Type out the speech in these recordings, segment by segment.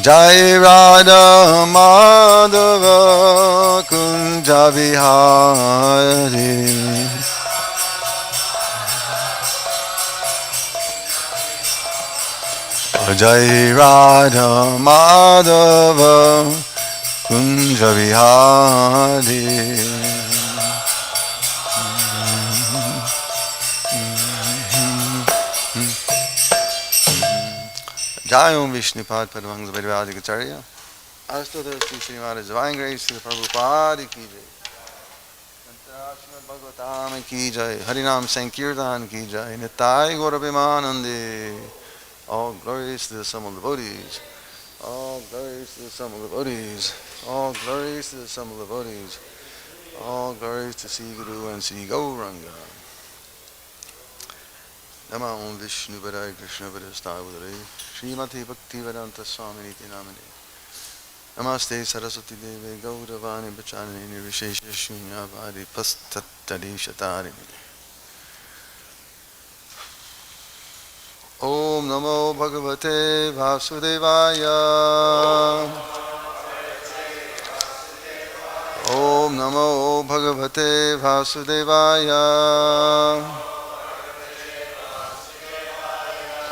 Jai Radha Madhava Kunja Vihari. Jai Radha Madhava Kunja Vihari. Jai Om Vishnupad Padmangsa Parivadikacharya. Astoda Sri Sri Maharaj Vaingray Sri Prabhupada Ki Jai. Srimad Bhagavatam Ki Jai. Harinam Sankirtan Ki Jai. Nitai Gaura Vimanande. All glories to the sum of the devotees. All glories to the sum of the devotees. All glories to the sum of the devotees. All glories to Sri Guru and Sri Gauranga. Nama Om Vishnu Padaya Krishna Padasthavadare Srimati Bhaktivedanta Swami Niti Namane Namaste Saraswati Deve Gauravani Bachanani Nirvishesha Shunyavadi Pastatari Shatarini. Om Namo Bhagavate Vasudevaya. Om Namo Bhagavate Vasudevaya.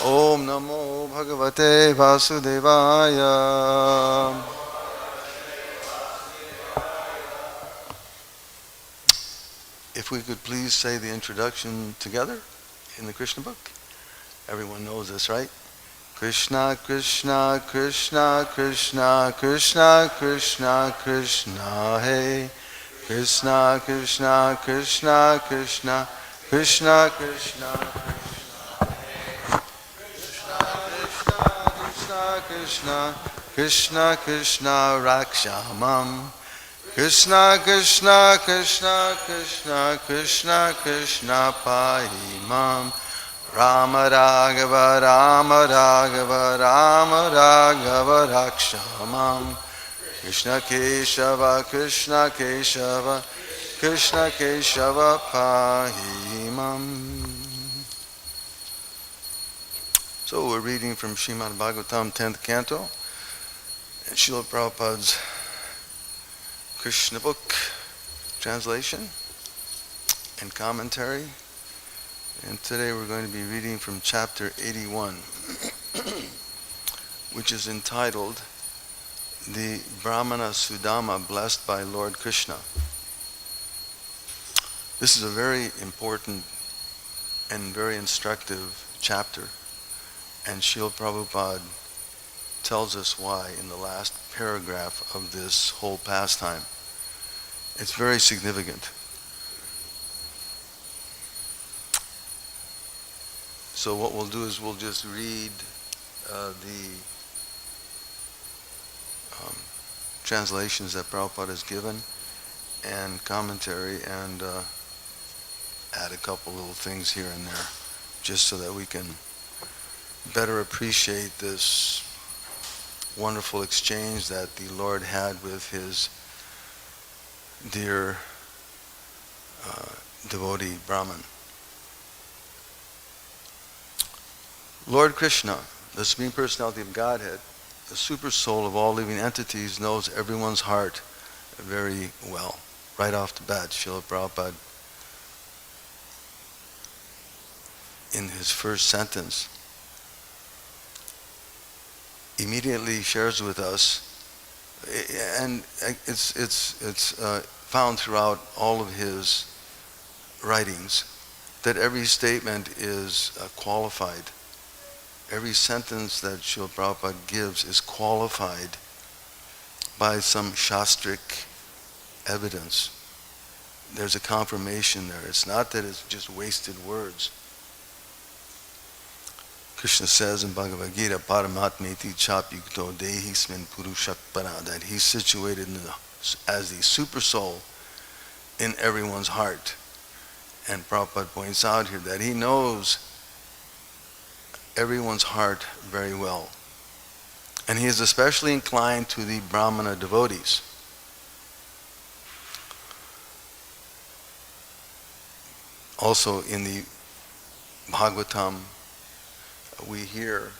Om Namo Bhagavate Vasudevaya. If we could please say the introduction together in the Krishna book. Everyone knows this, right? Krishna, Krishna, Krishna, Krishna, Krishna, Krishna, Krishna, hey. Krishna, Krishna, Krishna, Krishna, Krishna, Krishna, Krishna, Krishna, Krishna, Rakshamam. Krishna, Krishna, Krishna, Krishna, Krishna, Krishna, Pahimam. Rama Raghava, Rama Raghava, Rama Raghava, Rakshamam. Krishna Keshava, Krishna Keshava, Krishna Keshava, Pahimam. So we're reading from Srimad Bhagavatam, 10th canto, and Srila Prabhupada's Krishna book translation and commentary. And today we're going to be reading from chapter 81, which is entitled The Brahmana Sudama Blessed by Lord Krishna. This is a very important and very instructive chapter. And Srila Prabhupada tells us why in the last paragraph of this whole pastime. It's very significant. So what we'll do is we'll just read the translations that Prabhupada has given and commentary and add a couple little things here and there just so that we can better appreciate this wonderful exchange that the Lord had with his dear devotee Brahman. Lord Krishna, the Supreme Personality of Godhead, the super soul of all living entities, knows everyone's heart very well. Right off the bat, Srila Prabhupada, in his first sentence, immediately shares with us, and it's found throughout all of his writings, that every statement is qualified. Every sentence that Srila Prabhupada gives is qualified by some shastric evidence. There's a confirmation there. It's not that it's just wasted words. Krishna says in Bhagavad Gita, Paramatmeti chapyukto dehismin purushakpara, that he's situated as the super soul in everyone's heart. And Prabhupada points out here that he knows everyone's heart very well. And he is especially inclined to the Brahmana devotees. Also in the Bhagavatam, we hear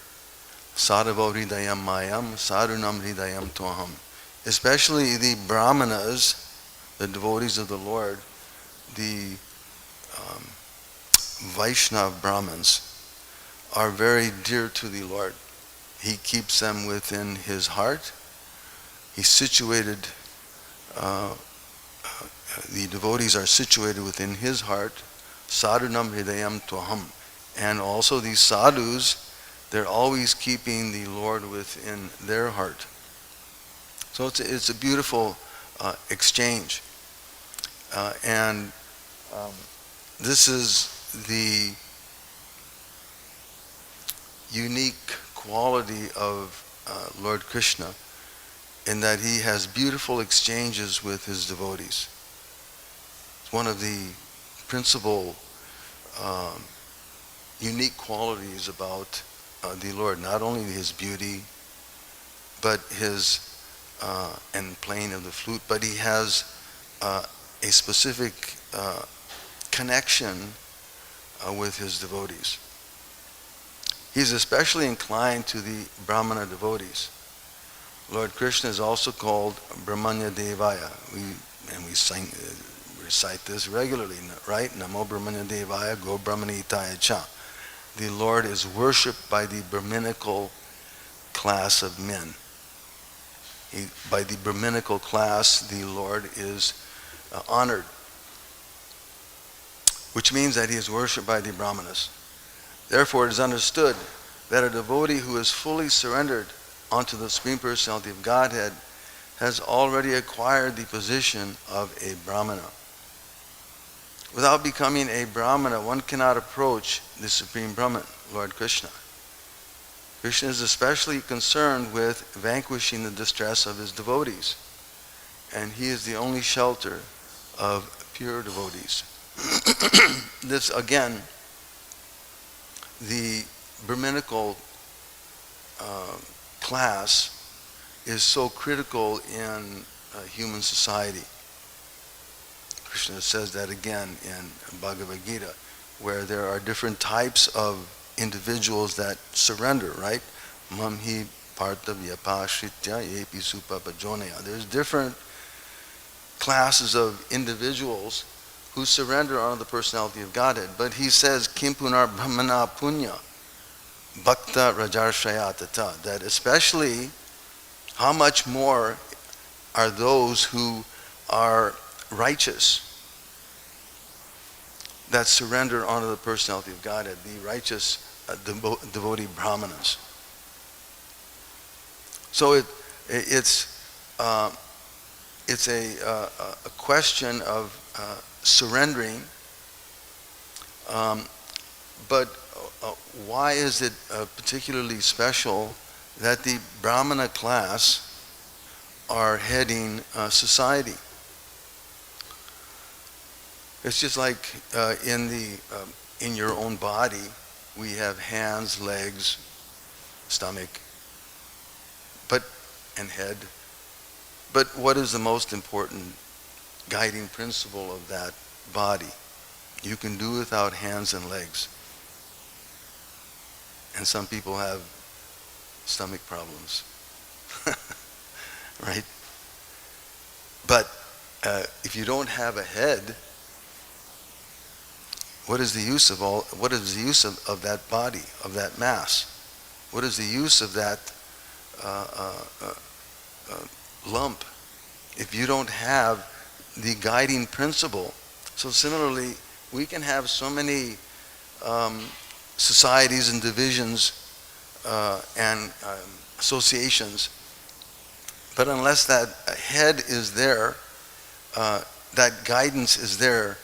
Sadhavo hridayam mayam, sadhunam hridayam toham. Especially the brahmanas, the devotees of the Lord, the um, Vaishnava Brahmins, are very dear to the Lord. He keeps them within his heart. He's situated, the devotees are situated within his heart. Sadhunam hridayam toham. And also these sadhus, they're always keeping the Lord within their heart. So it's a beautiful exchange. And this is the unique quality of Lord Krishna, in that he has beautiful exchanges with his devotees. It's one of the principal unique qualities about the Lord, not only his beauty, but his and playing of the flute, but he has a specific connection with his devotees. He's especially inclined to the Brahmana devotees. Lord Krishna is also called Brahmanya Devaya. We recite this regularly, right? Namo Brahmanya Devaya, Go Brahmanitaya Cha. The Lord is worshipped by the Brahminical class of men. By the Brahminical class, the Lord is honored, which means that he is worshipped by the Brahmanas. Therefore, it is understood that a devotee who is fully surrendered unto the Supreme Personality of Godhead has already acquired the position of a Brahmana. Without becoming a Brahmana, one cannot approach the Supreme Brahman, Lord Krishna. Krishna is especially concerned with vanquishing the distress of his devotees, and he is the only shelter of pure devotees. This, again, the Brahminical class is so critical in human society. Krishna says that again in Bhagavad Gita, where there are different types of individuals that surrender, right? Mamhi partha vyapashritya yepi supapajonaya. There's different classes of individuals who surrender unto the personality of Godhead. But he says, Kim punar brahmana punya bhakta rajarshaya tata, that especially how much more are those who are righteous, that surrender unto the personality of Godhead, the righteous devotee brahmanas. So it's a question of surrendering, but why is it particularly special that the Brahmana class are heading society? It's just like in your own body, we have hands, legs, stomach, and head. But what is the most important guiding principle of that body? You can do without hands and legs. And some people have stomach problems, right? But if you don't have a head, what is the use of of that body, of that mass? What is the use of that lump if you don't have the guiding principle? So similarly, we can have so many societies and divisions and associations, but unless that head is there, that guidance is there,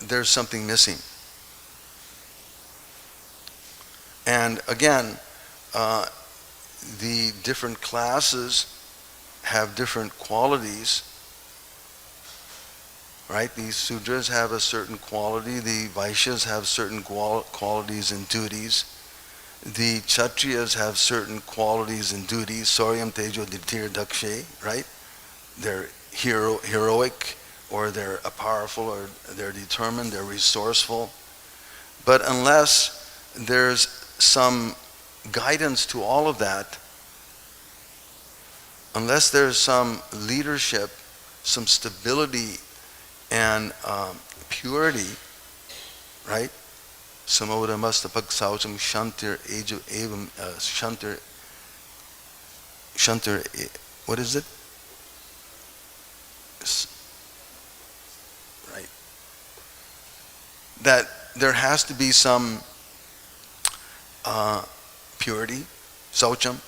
there's something missing. And again, the different classes have different qualities, right? The Sudras have a certain quality, the Vaishyas have certain qualities and duties, the Kshatriyas have certain qualities and duties, Soryam Tejo Ditir Dakshe, right? They're heroic, or they're powerful, or they're determined, they're resourceful. But unless there's some guidance to all of that, unless there's some leadership, some stability and purity, right? Samoda mastapag saucham shantir evam shantir what is it? Right. That there has to be some purity, saucham,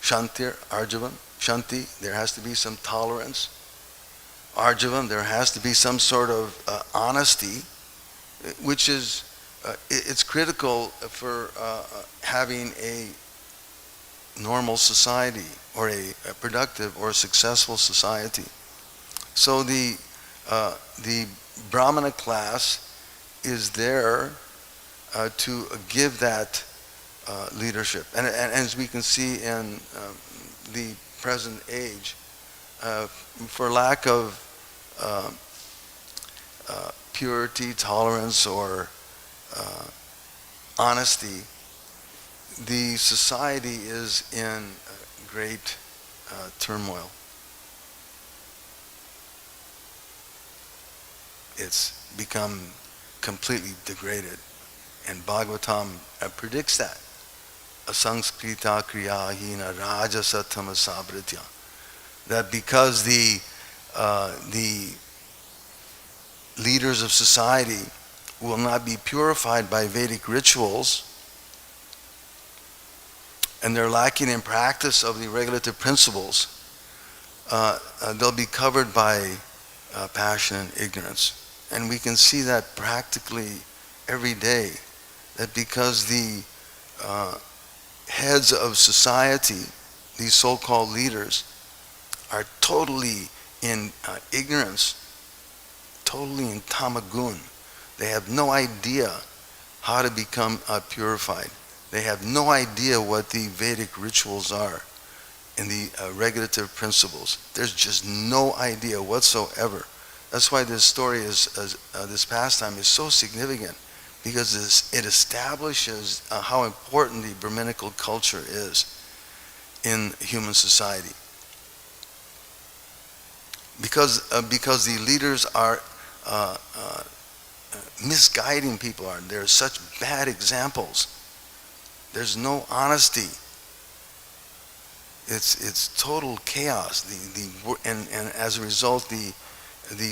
shantir, arjavam, shanti, there has to be some tolerance. Arjavam, there has to be some sort of honesty, which is, it's critical for having a normal society or a productive or successful society. So the Brahmana class is there to give that leadership. And as we can see in the present age, for lack of purity, tolerance, or honesty, the society is in great turmoil. It's become completely degraded. And Bhagavatam predicts that. Asangskrita kriyahina rajasatama sabritya. That because the leaders of society will not be purified by Vedic rituals, and they're lacking in practice of the regulative principles, they'll be covered by passion and ignorance. And we can see that practically every day, that because the heads of society, these so-called leaders, are totally in ignorance, totally in tamagun. They have no idea how to become purified. They have no idea what the Vedic rituals are and the regulative principles. There's just no idea whatsoever. That's why this story this pastime is so significant, because it establishes how important the Brahminical culture is in human society. Because the leaders are misguiding people. They're such bad examples. There's no honesty. It's total chaos. And as a result, the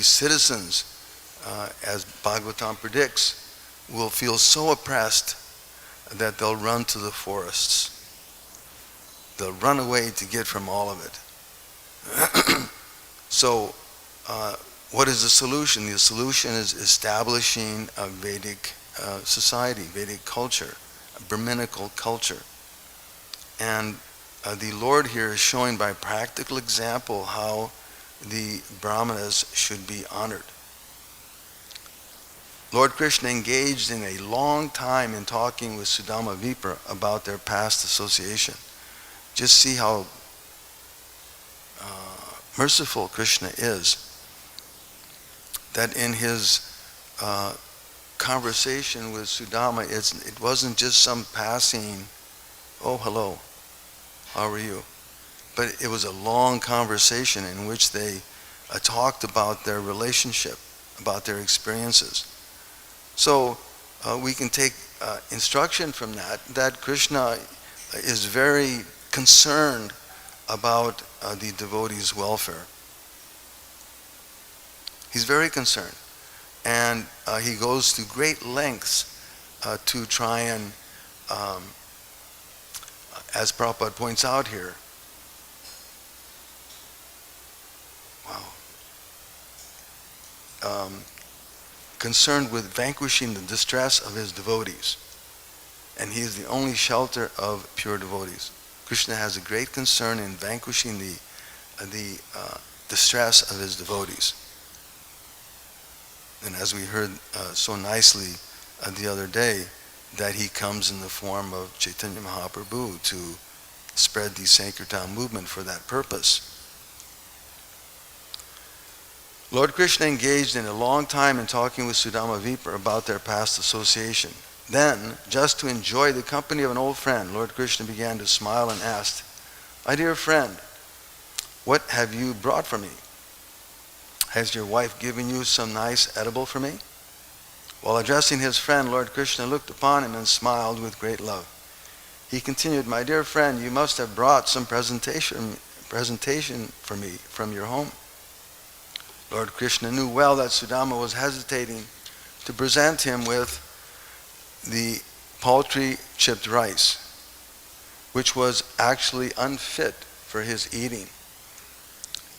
citizens, as Bhagavatam predicts, will feel so oppressed that they'll run to the forests. They'll run away to get from all of it. So, what is the solution? The solution is establishing a Vedic society, Vedic culture, a Brahminical culture. And the Lord here is showing by practical example how the Brahmanas should be honored. Lord Krishna engaged in a long time in talking with Sudama Vipra about their past association. Just see how merciful Krishna is, that in his conversation with Sudama, it wasn't just some passing, oh, hello, how are you? But it was a long conversation in which they talked about their relationship, about their experiences. So we can take instruction from that Krishna is very concerned about the devotees' welfare. He's very concerned. And he goes to great lengths to try and, as Prabhupada points out here, concerned with vanquishing the distress of his devotees. And he is the only shelter of pure devotees. Krishna has a great concern in vanquishing the distress of his devotees. And as we heard so nicely the other day, that he comes in the form of Chaitanya Mahaprabhu to spread the Sankirtan movement for that purpose. Lord Krishna engaged in a long time in talking with Sudama Vipra about their past association. Then, just to enjoy the company of an old friend, Lord Krishna began to smile and asked, "My dear friend, what have you brought for me? Has your wife given you some nice edible for me?" While addressing his friend, Lord Krishna looked upon him and smiled with great love. He continued, "My dear friend, you must have brought some presentation for me from your home." Lord Krishna knew well that Sudama was hesitating to present him with the paltry chipped rice, which was actually unfit for his eating.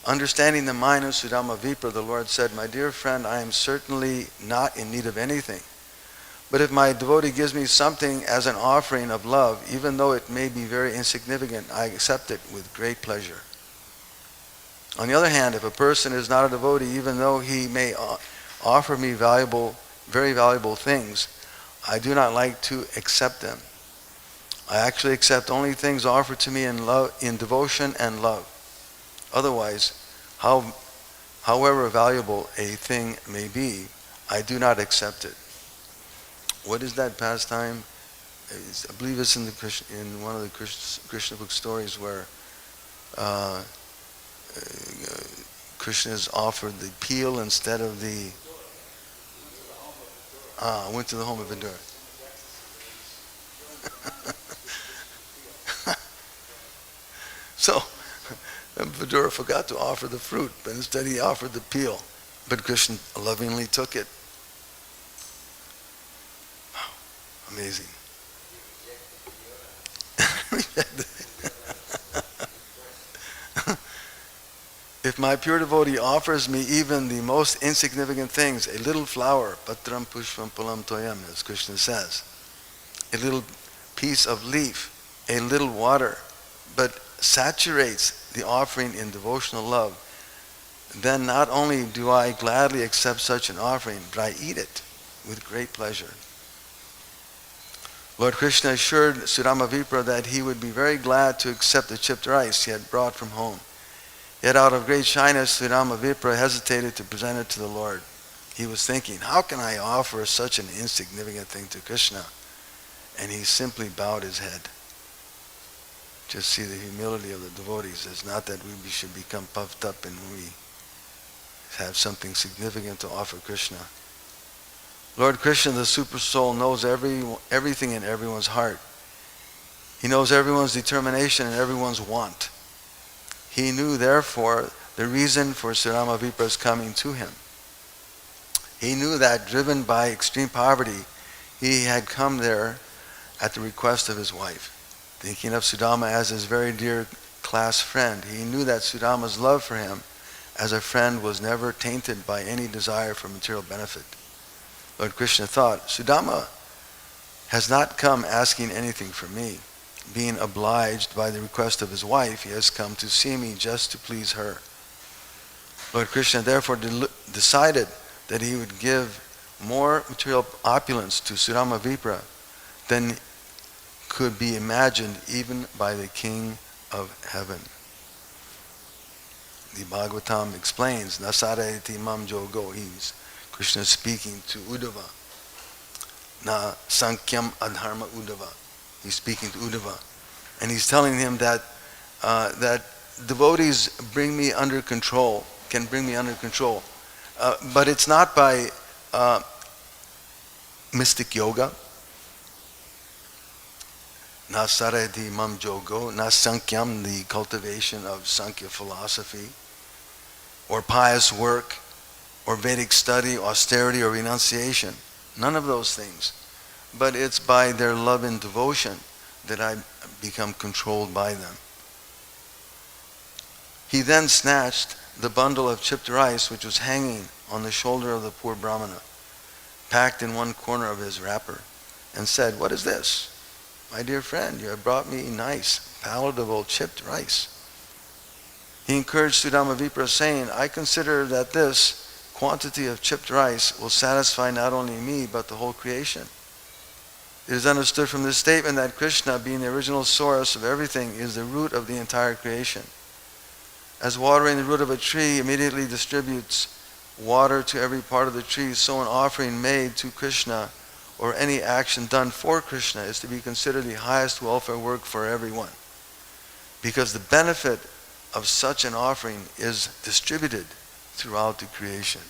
Understanding the mind of Sudama Vipra, the Lord said, "My dear friend, I am certainly not in need of anything. But if my devotee gives me something as an offering of love, even though it may be very insignificant, I accept it with great pleasure. On the other hand, if a person is not a devotee, even though he may offer me very valuable things, I do not like to accept them. I actually accept only things offered to me in devotion and love. Otherwise, however valuable a thing may be, I do not accept it." What is that pastime? I believe it's in one of the Krishna book stories where Krishna is offered the peel instead of the... went to the home of Vidura. So, Vidura forgot to offer the fruit, but instead he offered the peel. But Krishna lovingly took it. Wow, amazing. If my pure devotee offers me even the most insignificant things, a little flower, patram pushpam pulam toyam, as Krishna says, a little piece of leaf, a little water, but saturates the offering in devotional love, then not only do I gladly accept such an offering, but I eat it with great pleasure. Lord Krishna assured Sudama Vipra that he would be very glad to accept the chipped rice he had brought from home. Yet out of great shyness, Sudama Vipra hesitated to present it to the Lord. He was thinking, how can I offer such an insignificant thing to Krishna? And he simply bowed his head. Just see the humility of the devotees. It's not that we should become puffed up and we have something significant to offer Krishna. Lord Krishna, the Super Soul, knows everything in everyone's heart. He knows everyone's determination and everyone's want. He knew, therefore, the reason for Sudama Vipra's coming to him. He knew that, driven by extreme poverty, he had come there at the request of his wife. Thinking of Sudama as his very dear class friend, he knew that Sudama's love for him as a friend was never tainted by any desire for material benefit. Lord Krishna thought, Sudama has not come asking anything from me. Being obliged by the request of his wife, he has come to see me just to please her. Lord Krishna therefore decided that he would give more material opulence to Sudama Vipra than could be imagined even by the King of Heaven. The Bhagavatam explains, Nasarayati mam jogo, Krishna speaking to Uddhava. Na sankyam adharma Uddhava. He's speaking to Uddhava. And he's telling him that devotees bring me under control, can bring me under control. But it's not by mystic yoga. Na sarati mam jogo, na sankyam, the cultivation of Sankhya philosophy, or pious work, or Vedic study, austerity, or renunciation. None of those things. But it's by their love and devotion that I become controlled by them. He then snatched the bundle of chipped rice which was hanging on the shoulder of the poor Brahmana, packed in one corner of his wrapper, and said, "What is this? My dear friend, you have brought me nice, palatable chipped rice." He encouraged Sudama Vipra, saying, "I consider that this quantity of chipped rice will satisfy not only me, but the whole creation." It is understood from this statement that Krishna, being the original source of everything, is the root of the entire creation. As watering the root of a tree immediately distributes water to every part of the tree, so an offering made to Krishna or any action done for Krishna is to be considered the highest welfare work for everyone. Because the benefit of such an offering is distributed throughout the creation.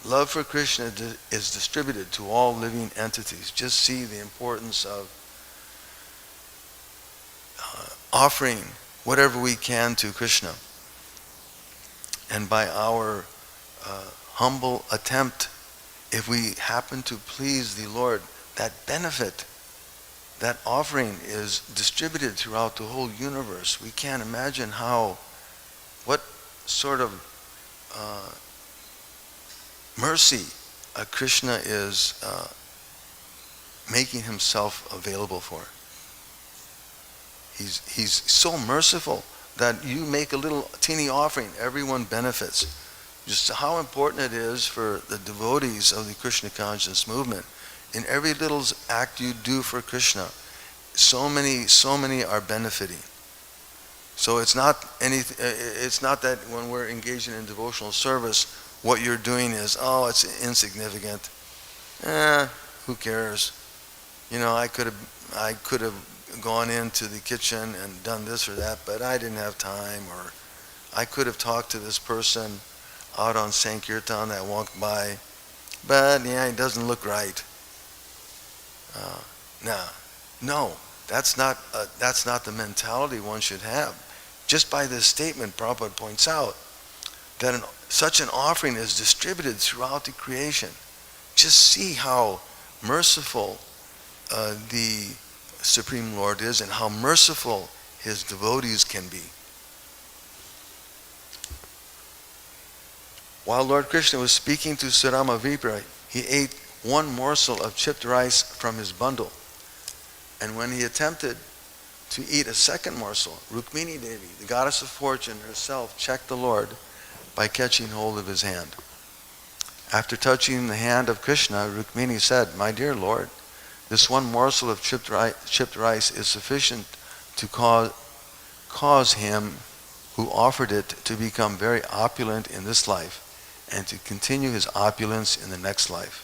Love for Krishna is distributed to all living entities. Just see the importance of offering whatever we can to Krishna. And by our humble attempt, if we happen to please the Lord, that benefit, that offering is distributed throughout the whole universe. We can't imagine what sort of mercy Krishna is making himself available for. He's so merciful that you make a little teeny offering, everyone benefits. Just how important it is for the devotees of the Krishna conscious movement. In every little act you do for Krishna, so many are benefiting. So it's not that when we're engaging in devotional service, what you're doing is, it's insignificant. Who cares? I could have gone into the kitchen and done this or that, but I didn't have time. Or I could have talked to this person out on Sankirtan that walked by, but it doesn't look right. No, that's not the mentality one should have. Just by this statement, Prabhupada points out that such an offering is distributed throughout the creation. Just see how merciful the Supreme Lord is and how merciful his devotees can be. While Lord Krishna was speaking to Surama Vipra, he ate one morsel of chipped rice from his bundle. And when he attempted to eat a second morsel, Rukmini Devi, the goddess of fortune herself, checked the Lord by catching hold of his hand. After touching the hand of Krishna, Rukmini said, "My dear Lord, this one morsel of chipped rice is sufficient to cause him who offered it to become very opulent in this life and to continue his opulence in the next life.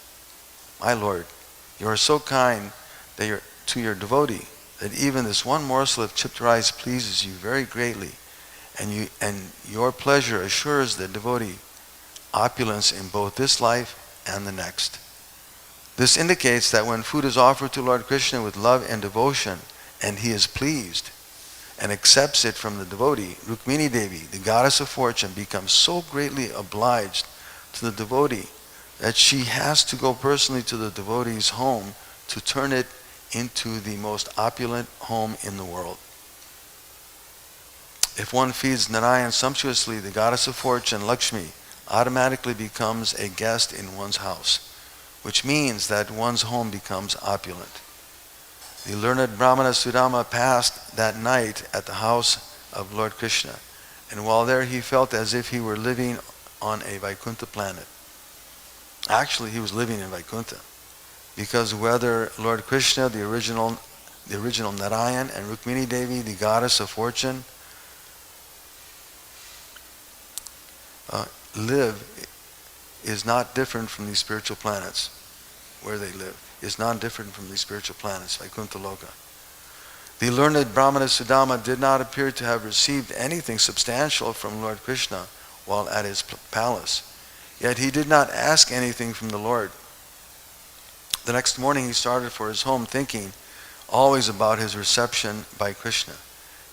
My Lord, you are so kind to your devotee that even this one morsel of chipped rice pleases you very greatly, and your pleasure assures the devotee opulence in both this life and the next. This indicates that when food is offered to Lord Krishna with love and devotion, and he is pleased and accepts it from the devotee, Rukmini Devi, the goddess of fortune, becomes so greatly obliged to the devotee that she has to go personally to the devotee's home to turn it into the most opulent home in the world. If one feeds Narayan sumptuously, the goddess of fortune, Lakshmi, automatically becomes a guest in one's house, which means that one's home becomes opulent. The learned Brahmana Sudama passed that night at the house of Lord Krishna, and while there he felt as if he were living on a Vaikuntha planet. Actually, he was living in Vaikuntha, because whether Lord Krishna, the original Narayan, and Rukmini Devi, the goddess of fortune, live, is not different from these spiritual planets. Where they live is not different from these spiritual planets, Vaikuntha Loka. The learned Brahmana Sudama did not appear to have received anything substantial from Lord Krishna while at his palace. Yet he did not ask anything from the Lord. The next morning he started for his home thinking always about his reception by Krishna,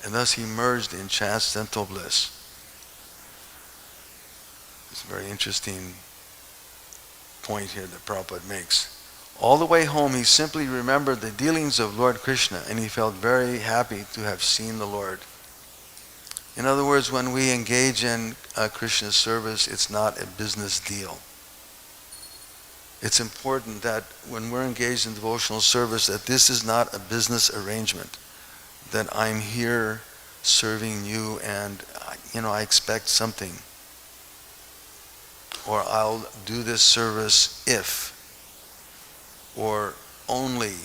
and thus he merged in transcendental bliss. It's a very interesting point here that Prabhupada makes. All the way home he simply remembered the dealings of Lord Krishna, and he felt very happy to have seen the Lord. In other words, when we engage in Krishna's service, it's not a business deal. It's important that when we're engaged in devotional service, that this is not a business arrangement, that I'm here serving you and I expect something, or I'll do this service if, or only,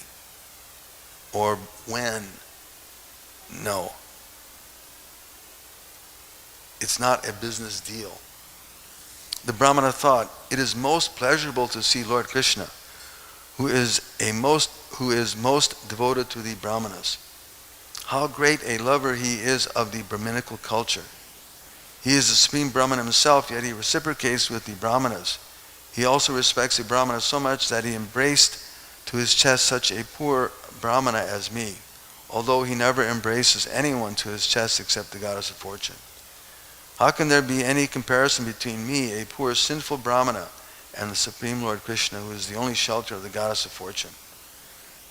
or when. No. It's not a business deal. The Brahmana thought, it is most pleasurable to see Lord Krishna, who is most devoted to the Brahmanas. How great a lover he is of the Brahminical culture. He is the supreme Brahman himself, yet he reciprocates with the Brahmanas. He also respects the Brahmanas so much that he embraced to his chest such a poor Brahmana as me, although he never embraces anyone to his chest except the goddess of fortune. How can there be any comparison between me, a poor sinful Brahmana, and the Supreme Lord Krishna, who is the only shelter of the goddess of fortune?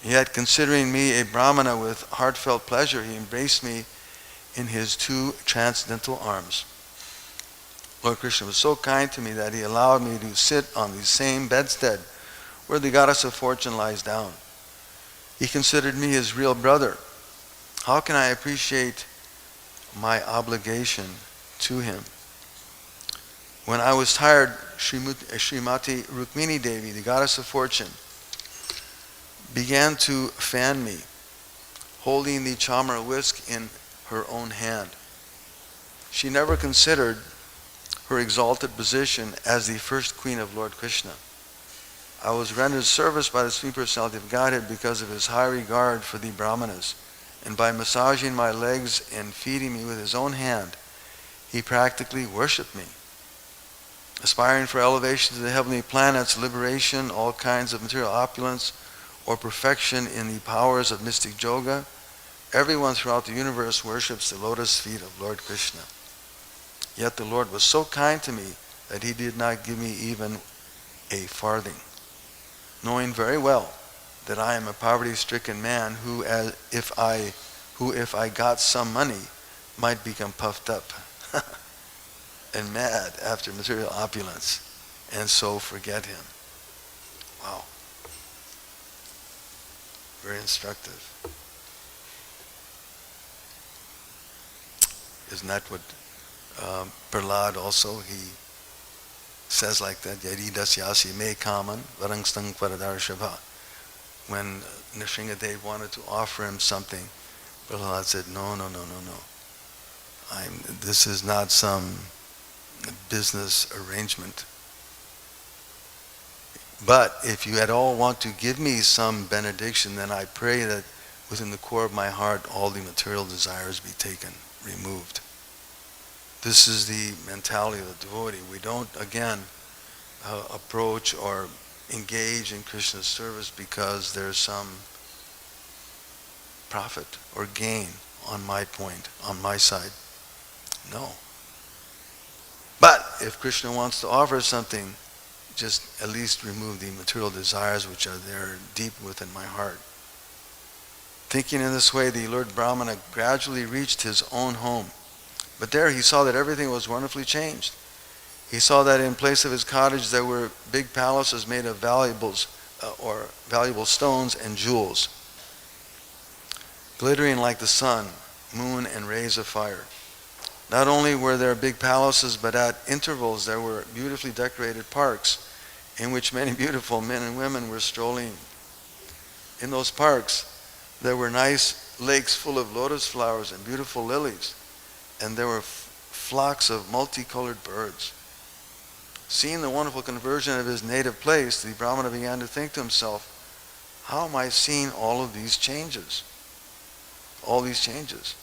Yet, considering me a Brahmana with heartfelt pleasure, he embraced me in his two transcendental arms. Lord Krishna was so kind to me that he allowed me to sit on the same bedstead where the goddess of fortune lies down. He considered me his real brother. How can I appreciate my obligation to him? When I was tired, Srimati Rukmini Devi, the goddess of fortune, began to fan me, holding the chamara whisk in her own hand. She never considered her exalted position as the first queen of Lord Krishna. I was rendered service by the Supreme Personality of Godhead because of his high regard for the Brahmanas, and by massaging my legs and feeding me with his own hand, he practically worshipped me. Aspiring for elevation to the heavenly planets, liberation, all kinds of material opulence, or perfection in the powers of mystic yoga, everyone throughout the universe worships the lotus feet of Lord Krishna. Yet the Lord was so kind to me that he did not give me even a farthing, knowing very well that I am a poverty-stricken man who, if I got some money, might become puffed up and mad after material opulence, and so forget him. Wow. Very instructive. Isn't that what Prahlad also, he says like that, Yadi dasyasi me kaman varangstang paradarshabha. When Nrsingadev wanted to offer him something, Prahlad said, no. This is not some business arrangement. But if you at all want to give me some benediction, then I pray that within the core of my heart all the material desires be taken, removed. This is the mentality of the devotee. We don't, again, approach or engage in Krishna's service because there's some profit or gain on my point, on my side. No. But if Krishna wants to offer something, just at least remove the material desires which are there deep within my heart. Thinking in this way, the Lord Brahmana gradually reached his own home. But there he saw that everything was wonderfully changed. He saw that in place of his cottage there were big palaces made of valuable stones and jewels, glittering like the sun, moon, and rays of fire. Not only were there big palaces, but at intervals there were beautifully decorated parks in which many beautiful men and women were strolling. In those parks there were nice lakes full of lotus flowers and beautiful lilies, and there were flocks of multicolored birds. Seeing the wonderful conversion of his native place, the Brahmana began to think to himself, how am I seeing all of these changes? All these changes.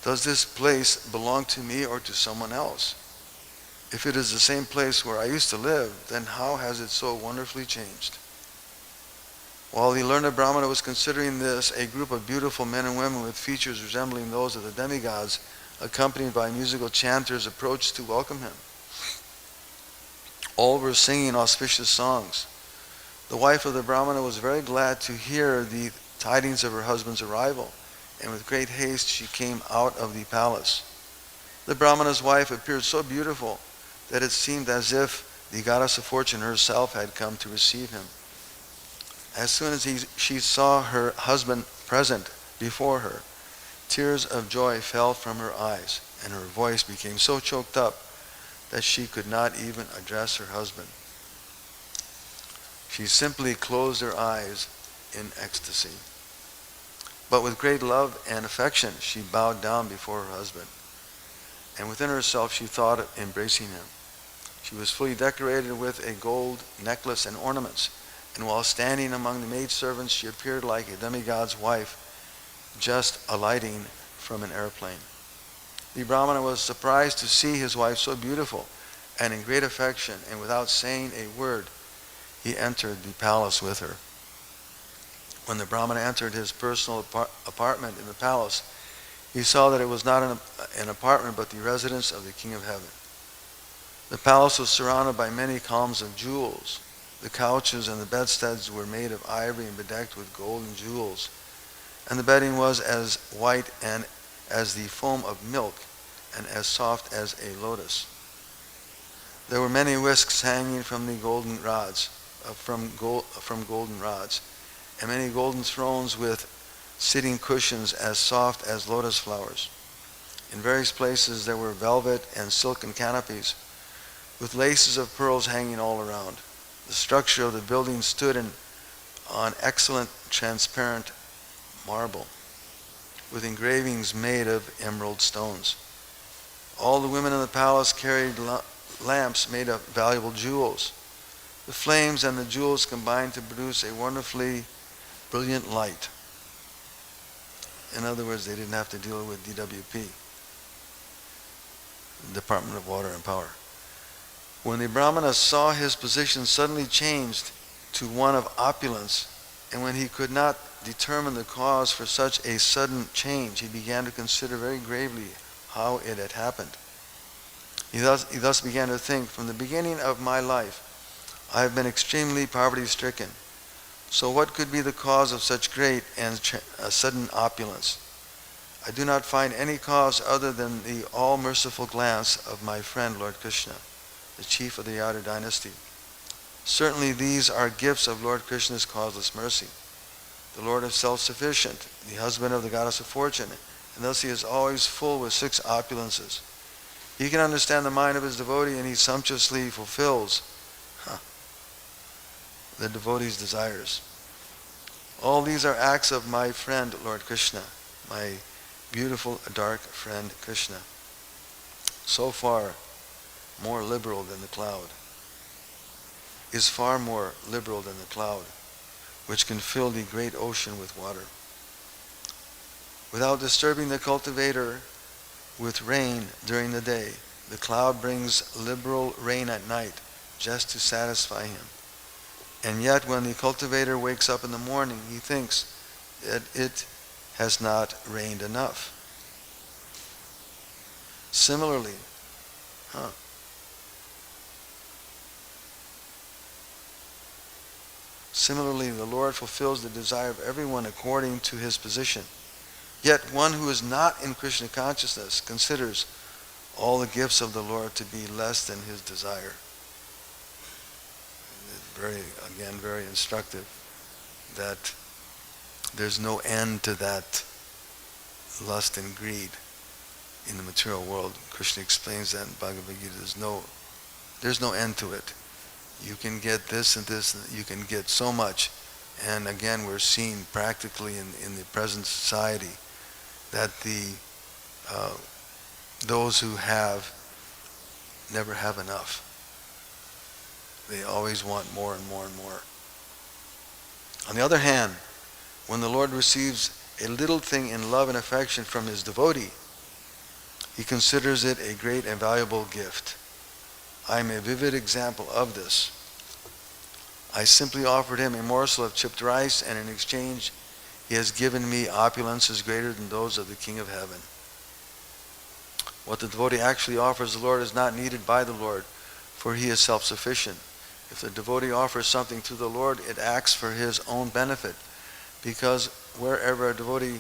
Does this place belong to me or to someone else? If it is the same place where I used to live, then how has it so wonderfully changed? While the learned Brahmana was considering this, a group of beautiful men and women with features resembling those of the demigods, accompanied by musical chanters, approached to welcome him. All were singing auspicious songs. The wife of the Brahmana was very glad to hear the tidings of her husband's arrival, and with great haste she came out of the palace. The Brahmana's wife appeared so beautiful that it seemed as if the goddess of fortune herself had come to receive him. As soon as she saw her husband present before her, tears of joy fell from her eyes, and her voice became so choked up that she could not even address her husband. She simply closed her eyes in ecstasy. But with great love and affection, she bowed down before her husband, and within herself she thought of embracing him. She was fully decorated with a gold necklace and ornaments, and while standing among the maidservants, she appeared like a demigod's wife, just alighting from an airplane. The Brahmana was surprised to see his wife so beautiful and in great affection, and without saying a word, he entered the palace with her. When the Brahmana entered his personal apartment in the palace, he saw that it was not an apartment but the residence of the King of Heaven. The palace was surrounded by many columns of jewels. The couches and the bedsteads were made of ivory and bedecked with gold and jewels, and the bedding was as white and as the foam of milk, and as soft as a lotus. There were many whisks hanging from the golden rods, from golden rods, and many golden thrones with sitting cushions as soft as lotus flowers. In various places there were velvet and silken canopies, with laces of pearls hanging all around. The structure of the building stood on excellent transparent marble, with engravings made of emerald stones. All the women in the palace carried lamps made of valuable jewels. The flames and the jewels combined to produce a wonderfully brilliant light. In other words, they didn't have to deal with DWP, Department of Water and Power. When the Brahmana saw his position suddenly changed to one of opulence, and when he could not determine the cause for such a sudden change, he began to consider very gravely how it had happened. He thus began to think, from the beginning of my life, I have been extremely poverty-stricken. So what could be the cause of such great and sudden opulence? I do not find any cause other than the all-merciful glance of my friend Lord Krishna, the chief of the Yadu dynasty. Certainly these are gifts of Lord Krishna's causeless mercy. The Lord is self-sufficient, the husband of the goddess of fortune, and thus he is always full with 6 opulences. He can understand the mind of his devotee, and he sumptuously fulfills the devotee's desires. All these are acts of my friend Lord Krishna, my beautiful dark friend Krishna, so far more liberal than the cloud, is far more liberal than the cloud, which can fill the great ocean with water. Without disturbing the cultivator with rain during the day, the cloud brings liberal rain at night just to satisfy him. And yet when the cultivator wakes up in the morning, he thinks that it has not rained enough. Similarly, the Lord fulfills the desire of everyone according to his position. Yet one who is not in Krishna consciousness considers all the gifts of the Lord to be less than his desire. Very instructive that there's no end to that lust and greed in the material world. Krishna explains that in Bhagavad Gita. There's no end to it. You can get this and this, and you can get so much. And again, we're seeing practically in the present society that those who have never have enough. They always want more and more and more. On the other hand, when the Lord receives a little thing in love and affection from his devotee, he considers it a great and valuable gift. I am a vivid example of this. I simply offered him a morsel of chipped rice, and in exchange he has given me opulences greater than those of the King of Heaven. What the devotee actually offers the Lord is not needed by the Lord, for he is self-sufficient. If the devotee offers something to the Lord, it acts for his own benefit, because whatever a devotee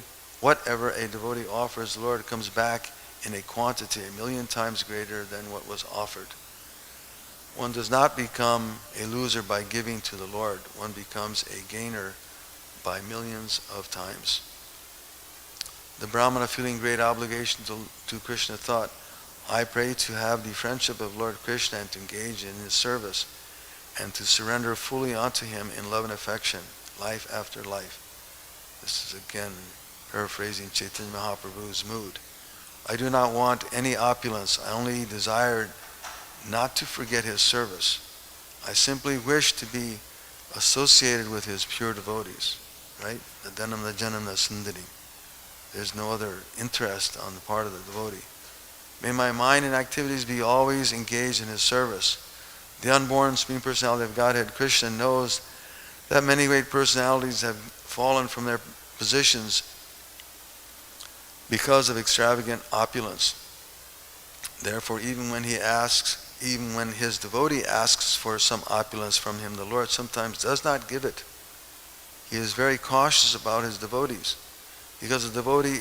offers the Lord comes back in a quantity 1,000,000 times greater than what was offered. One does not become a loser by giving to the Lord. One becomes a gainer by millions of times. The Brahmana, feeling great obligation to Krishna, thought, I pray to have the friendship of Lord Krishna and to engage in his service and to surrender fully unto him in love and affection, life after life. This is again paraphrasing Chaitanya Mahaprabhu's mood. I do not want any opulence. I only desire not to forget his service. I simply wish to be associated with his pure devotees, right? Adanam Najanam Sundari. There's no other interest on the part of the devotee. May my mind and activities be always engaged in his service. The unborn Supreme Personality of Godhead, Krishna, knows that many great personalities have fallen from their positions because of extravagant opulence. Therefore, even when his devotee asks for some opulence from him, the Lord sometimes does not give it. He is very cautious about his devotees, because a devotee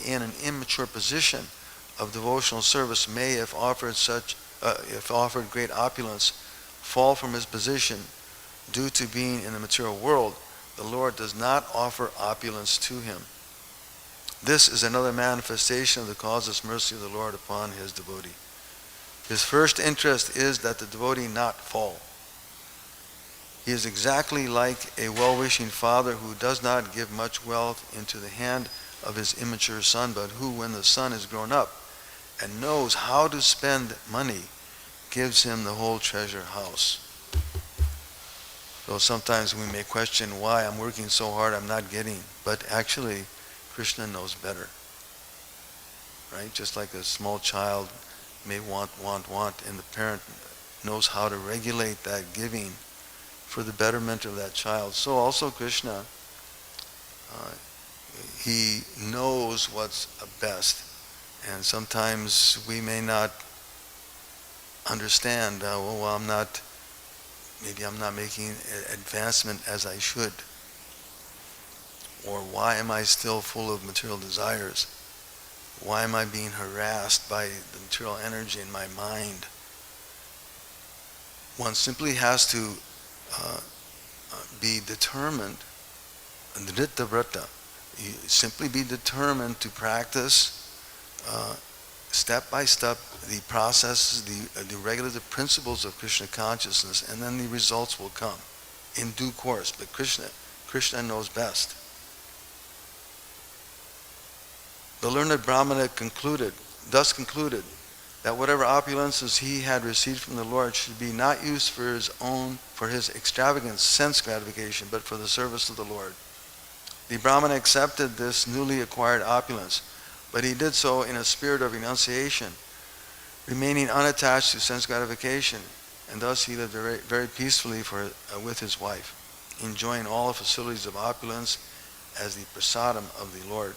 in an immature position of devotional service may, if offered great opulence, fall from his position due to being in the material world. The Lord does not offer opulence to him. This is another manifestation of the causeless mercy of the Lord upon his devotee. His first interest is that the devotee not fall. He is exactly like a well-wishing father who does not give much wealth into the hand of his immature son, but who, when the son is grown up and knows how to spend money, gives him the whole treasure house. So sometimes we may question why I'm working so hard, I'm not getting. But actually, Krishna knows better. Right? Just like a small child may want, and the parent knows how to regulate that giving for the betterment of that child. So also Krishna, he knows what's best. And sometimes we may not understand, maybe I'm not making advancement as I should. Or why am I still full of material desires? Why am I being harassed by the material energy in my mind? One simply has to be determined, dhritta vrata. You simply be determined to practice step by step the processes, the regulative principles of Krishna consciousness, and then the results will come in due course. But Krishna knows best. The learned Brahmana thus concluded that whatever opulences he had received from the Lord should be not used for his extravagant sense gratification, but for the service of the Lord. The Brahmana accepted this newly acquired opulence, but he did so in a spirit of renunciation, remaining unattached to sense gratification, and thus he lived very, very peacefully with his wife, enjoying all the facilities of opulence as the prasadam of the Lord.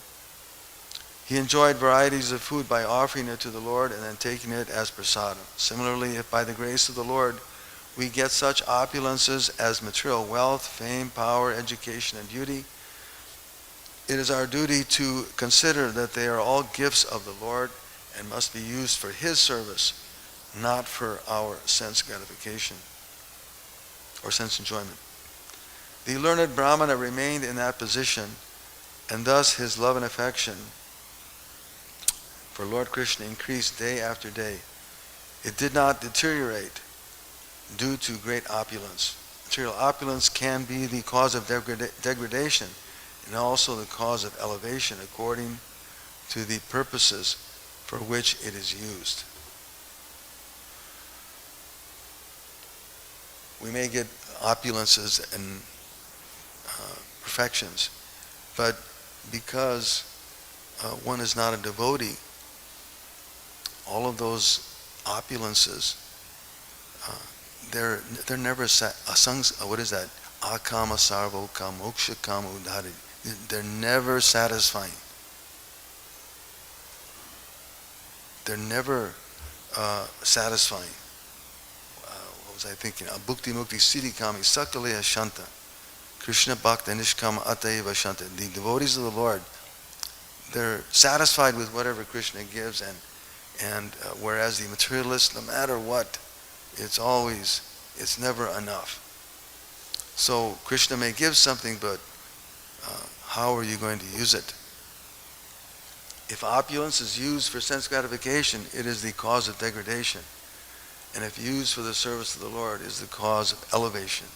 He enjoyed varieties of food by offering it to the Lord and then taking it as prasadam. Similarly, if by the grace of the Lord we get such opulences as material wealth, fame, power, education, and beauty, it is our duty to consider that they are all gifts of the Lord and must be used for his service, not for our sense gratification or sense enjoyment. The learned Brahmana remained in that position, and thus his love and affection for Lord Krishna increased day after day. It did not deteriorate due to great opulence. Material opulence can be the cause of degradation and also the cause of elevation according to the purposes for which it is used. We may get opulences and perfections, but because one is not a devotee, all of those opulences, they're never what is that? Akama sarvo kam moksha kam udhari. They're never satisfying. They're never satisfying. What was I thinking? Bhukti mukti siddhi kami sakaleya shanta. Krishna bhakta nishkama ataiva shanta. The devotees of the Lord, they're satisfied with whatever Krishna gives, and whereas the materialists, no matter what, it's never enough. So Krishna may give something, but how are you going to use it? If opulence is used for sense gratification, it is the cause of degradation. And if used for the service of the Lord, it is the cause of elevation.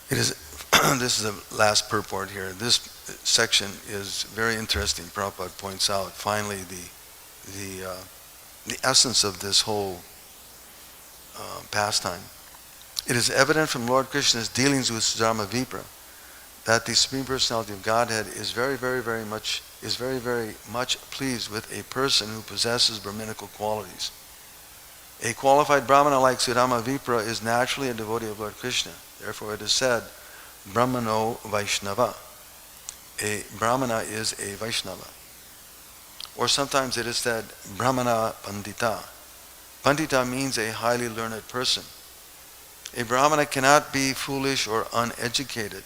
It is. This is the last purport here. This section is very interesting. Prabhupada points out finally the essence of this whole pastime. It is evident from Lord Krishna's dealings with Sudama Vipra that the Supreme Personality of Godhead is very, very much pleased with a person who possesses Brahminical qualities. A qualified Brahmana like Sudama Vipra is naturally a devotee of Lord Krishna. Therefore it is said, Brahmano Vaishnava. A Brahmana is a Vaishnava. Or sometimes it is said, Brahmana Pandita. Pandita means a highly learned person. A Brahmana cannot be foolish or uneducated.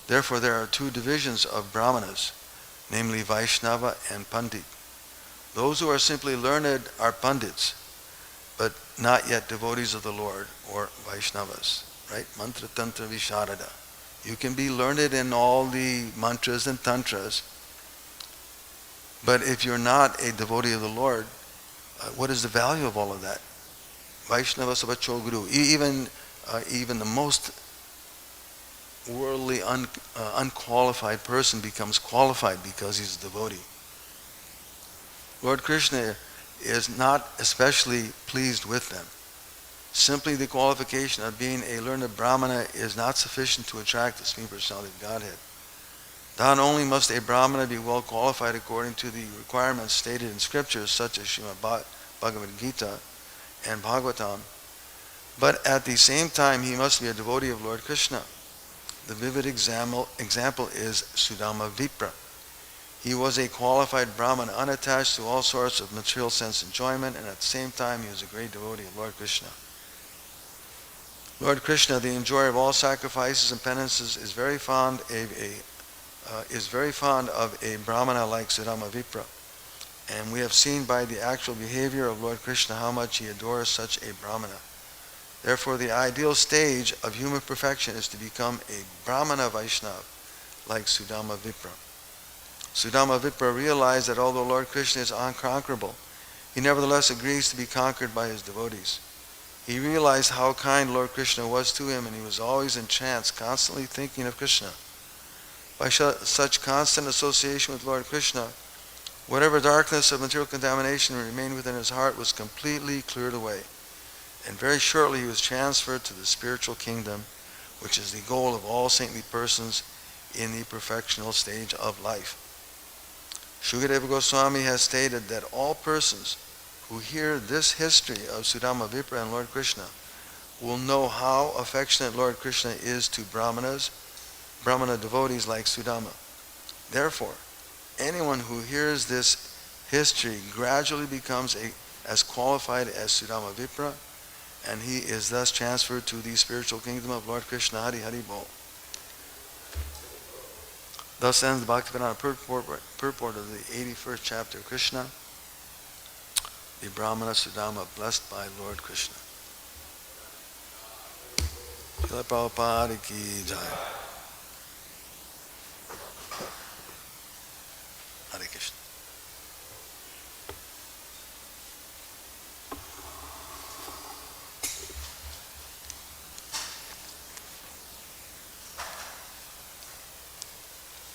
Therefore there are two divisions of Brahmanas, namely Vaishnava and Pandit. Those who are simply learned are Pandits, but not yet devotees of the Lord, or Vaishnavas, right? Mantra Tantra Visharada. You can be learned in all the mantras and tantras, but if you're not a devotee of the Lord, what is the value of all of that? Vaishnava Sabacho Guru. Even the most worldly, unqualified person becomes qualified because he's a devotee. Lord Krishna is not especially pleased with them. Simply the qualification of being a learned Brahmana is not sufficient to attract the Supreme Personality of Godhead. Not only must a Brahmana be well qualified according to the requirements stated in scriptures such as Srimad Bhagavad Gita and Bhagavatam, but at the same time he must be a devotee of Lord Krishna. The vivid example is Sudama Vipra. He was a qualified Brahman, unattached to all sorts of material sense enjoyment, and at the same time he was a great devotee of Lord Krishna. Lord Krishna, the enjoyer of all sacrifices and penances, is very fond of a Brahmana like Sudama Vipra. And we have seen by the actual behavior of Lord Krishna how much he adores such a Brahmana. Therefore, the ideal stage of human perfection is to become a Brahmana Vaishnava like Sudama Vipra. Sudama Vipra realized that although Lord Krishna is unconquerable, he nevertheless agrees to be conquered by his devotees. He realized how kind Lord Krishna was to him, and he was always in trance, constantly thinking of Krishna. By such constant association with Lord Krishna, whatever darkness of material contamination remained within his heart was completely cleared away. And very shortly he was transferred to the spiritual kingdom, which is the goal of all saintly persons in the perfectional stage of life. Shukadeva Goswami has stated that all persons who hear this history of Sudama Vipra and Lord Krishna will know how affectionate Lord Krishna is to Brahmana devotees like Sudama. Therefore, anyone who hears this history gradually becomes as qualified as Sudama Vipra, and he is thus transferred to the spiritual kingdom of Lord Krishna. Hari Hari Bol. Thus ends the Bhaktivedanta purport of the 81st chapter of Krishna, the Brahmana Sudama, blessed by Lord Krishna. Srila Prabhupada ki jai.